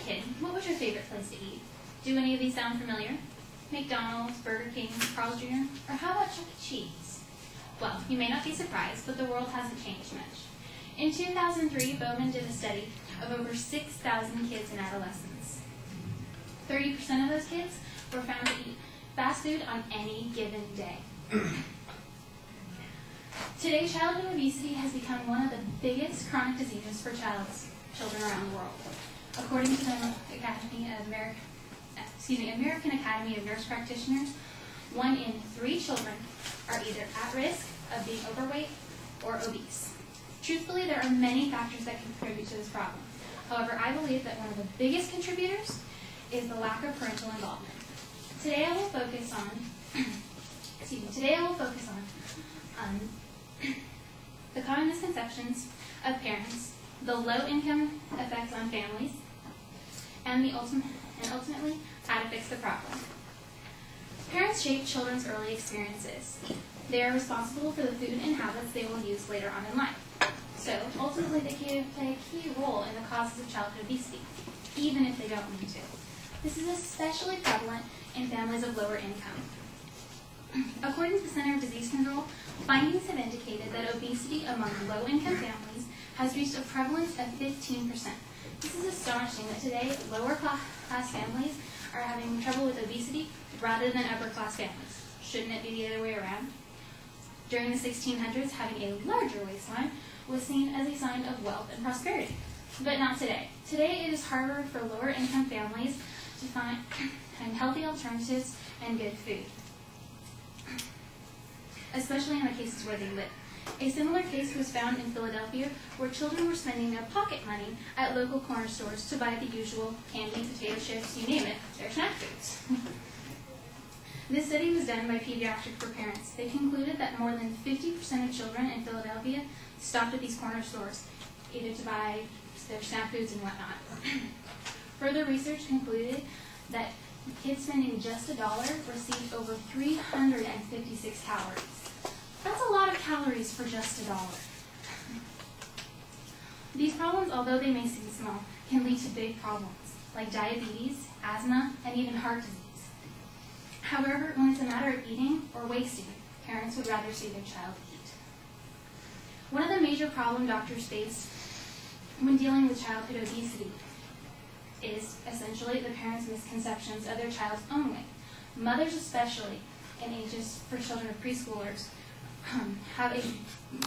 kid, what was your favorite place to eat? Do any of these sound familiar? McDonald's, Burger King, Carl's Jr., or how about Chuck E. Cheese? Well, you may not be surprised, but the world hasn't changed much. In 2003, Bowman did a study of over 6,000 kids and adolescents. 30% of those kids were found to eat fast food on any given day. Today, childhood obesity has become one of the biggest chronic diseases for children around the world. According to the American Academy of Nurse Practitioners, 1 in 3 children are either at risk of being overweight or obese. Truthfully, there are many factors that contribute to this problem. However, I believe that one of the biggest contributors is the lack of parental involvement. Today I will focus on the common misconceptions of parents, the low-income effects on families, and ultimately how to fix the problem. Parents shape children's early experiences. They are responsible for the food and habits they will use later on in life. So, ultimately, they can play a key role in the causes of childhood obesity, even if they don't mean to. This is especially prevalent in families of lower income. According to the Center for Disease Control, findings have indicated that obesity among low-income families has reached a prevalence of 15%. This is astonishing that today lower-class families are having trouble with obesity rather than upper-class families. Shouldn't it be the other way around? During the 1600s, having a larger waistline was seen as a sign of wealth and prosperity. But not today. Today it is harder for lower-income families to find healthy alternatives and good food, especially in the cases where they live. A similar case was found in Philadelphia, where children were spending their pocket money at local corner stores to buy the usual candy, potato chips, you name it, their snack foods. This study was done by pediatric parents. They concluded that more than 50% of children in Philadelphia stopped at these corner stores, either to buy their snack foods and whatnot. Further research concluded that kids spending just $1 received over 356 calories. That's a lot of calories for just $1. These problems, although they may seem small, can lead to big problems, like diabetes, asthma, and even heart disease. However, when it's a matter of eating or wasting, parents would rather see their child eat. One of the major problems doctors face when dealing with childhood obesity is essentially the parents' misconceptions of their child's own weight. Mothers, especially in ages for children of preschoolers, have a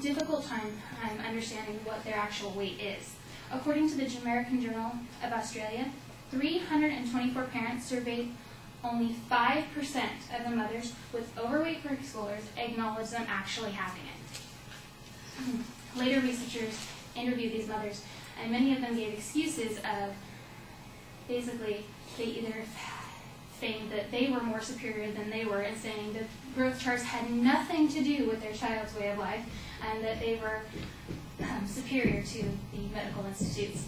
difficult time understanding what their actual weight is. According to the American Journal of Australia, 324 parents surveyed, only 5% of the mothers with overweight preschoolers acknowledge them actually having it. Later researchers interviewed these mothers, and many of them gave excuses of basically they either saying that they were more superior than they were and saying that growth charts had nothing to do with their child's way of life and that they were superior to the medical institutes.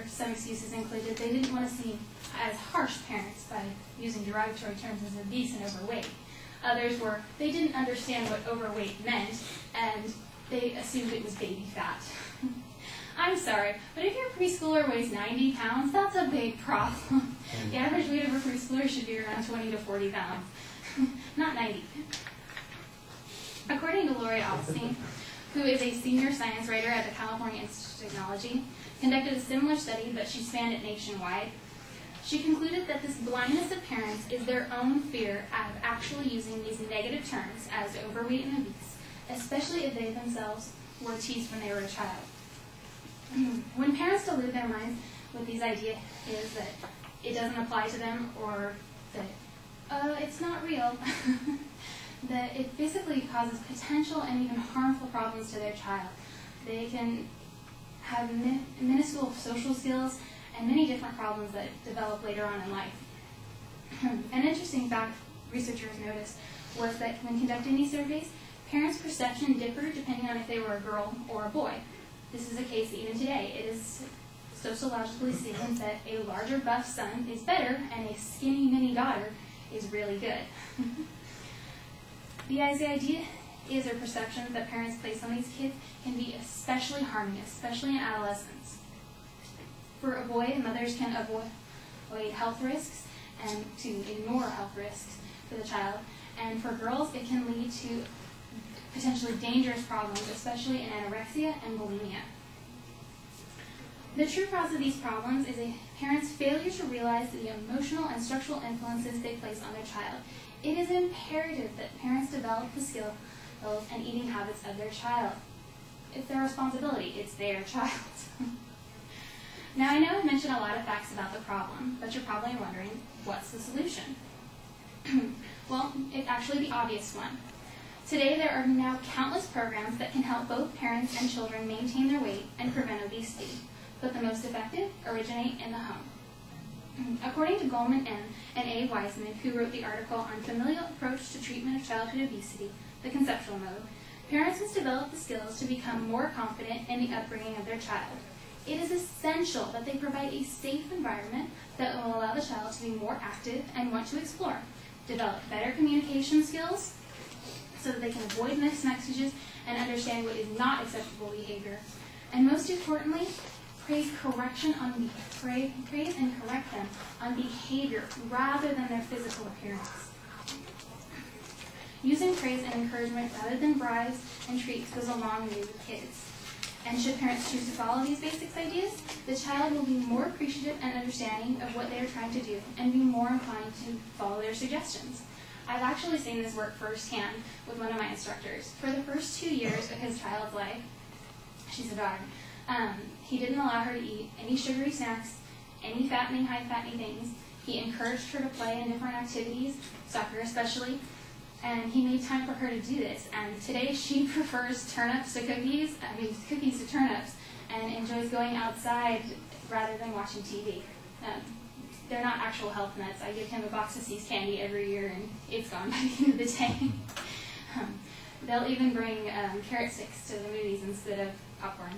Some excuses included they didn't want to seem as harsh parents by using derogatory terms as obese and overweight. Others were they didn't understand what overweight meant and they assumed it was baby fat. I'm sorry, but if your preschooler weighs 90 pounds, that's a big problem. The average weight of a preschooler should be around 20 to 40 pounds, not 90. According to Lori Alstein, who is a senior science writer at the California Institute of Technology, conducted a similar study, but she spanned it nationwide. She concluded that this blindness of parents is their own fear of actually using these negative terms as overweight and obese, especially if they themselves were teased when they were a child. When parents delude their minds with these ideas that it doesn't apply to them or that it's not real, that it basically causes potential and even harmful problems to their child. They can have minuscule social skills and many different problems that develop later on in life. An interesting fact researchers noticed was that when conducting these surveys, parents' perception differed depending on if they were a girl or a boy. This is a case even today. It is sociologically seen that a larger buff son is better and a skinny mini daughter is really good. The idea is or perceptions that parents place on these kids can be especially harming, especially in adolescence. For a boy, mothers can avoid health risks and to ignore health risks for the child. And for girls, it can lead to potentially dangerous problems, especially in anorexia and bulimia. The true cause of these problems is a parent's failure to realize the emotional and structural influences they place on their child. It is imperative that parents develop the skills and eating habits of their child. It's their responsibility. It's their child. Now, I know I've mentioned a lot of facts about the problem, but you're probably wondering, what's the solution? Well, it's actually the obvious one. Today, there are now countless programs that can help both parents and children maintain their weight and prevent obesity, but the most effective originate in the home. According to Goldman M. and A. Wiseman, who wrote the article on Familial Approach to Treatment of Childhood Obesity, the conceptual mode, parents must develop the skills to become more confident in the upbringing of their child. It is essential that they provide a safe environment that will allow the child to be more active and want to explore, develop better communication skills so that they can avoid mixed messages and understand what is not acceptable behavior, and most importantly, praise and correct them on behavior rather than their physical appearance. Using praise and encouragement rather than bribes and treats goes a long way with kids. And should parents choose to follow these basic ideas, the child will be more appreciative and understanding of what they are trying to do and be more inclined to follow their suggestions. I've actually seen this work firsthand with one of my instructors. For the first 2 years of his child's life, she's a daughter, he didn't allow her to eat any sugary snacks, any fattening, high-fattening things. He encouraged her to play in different activities, soccer especially, and he made time for her to do this. And today she prefers cookies to turnips, and enjoys going outside rather than watching TV. They're not actual health nuts. I give him a box of See's candy every year, and it's gone by the end of the day. They'll even bring carrot sticks to the movies instead of popcorn.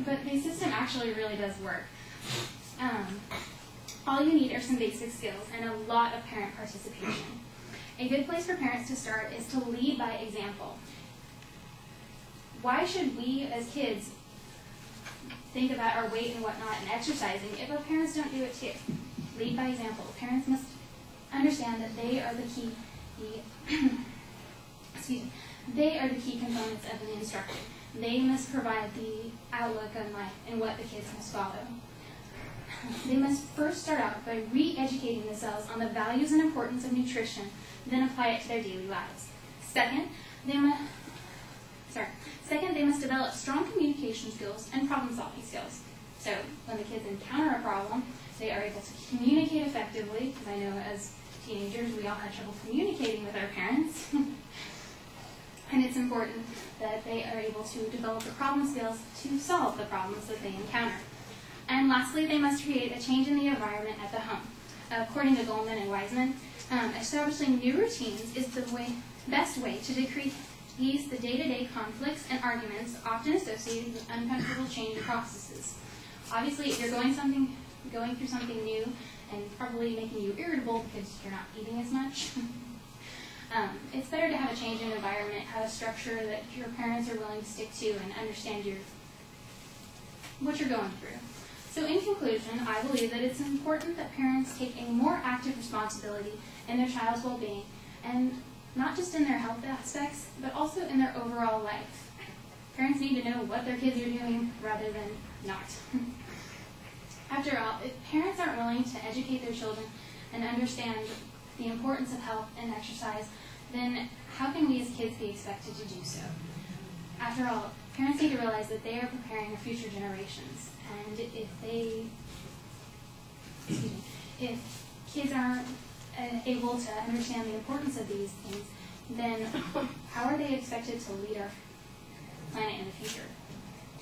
But the system actually really does work. All you need are some basic skills and a lot of parent participation. A good place for parents to start is to lead by example. Why should we as kids think about our weight and whatnot and exercising if our parents don't do it too? Lead by example. Parents must understand that they are the key they are the key components of an instructor. They must provide the outlook on life and what the kids must follow. They must first start out by re-educating themselves on the values and importance of nutrition, then apply it to their daily lives. Second, they must develop strong communication skills and problem-solving skills. So when the kids encounter a problem, they are able to communicate effectively, because I know as teenagers we all had trouble communicating with our parents. And it's important that they are able to develop the problem skills to solve the problems that they encounter. And lastly, they must create a change in the environment at the home. According to Goldman and Wiseman, establishing new routines is the best way to decrease the day-to-day conflicts and arguments often associated with uncomfortable change processes. Obviously, if you're going through something new and probably making you irritable because you're not eating as much, it's better to have a change in environment, have a structure that your parents are willing to stick to and understand what you're going through. So in conclusion, I believe that it's important that parents take a more active responsibility in their child's well-being, and not just in their health aspects, but also in their overall life. Parents need to know what their kids are doing rather than not. After all, if parents aren't willing to educate their children and understand the importance of health and exercise, then how can we as kids be expected to do so? After all, parents need to realize that they are preparing future generations, and if kids aren't able to understand the importance of these things, then how are they expected to lead our planet in the future?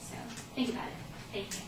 So think about it. Thank you.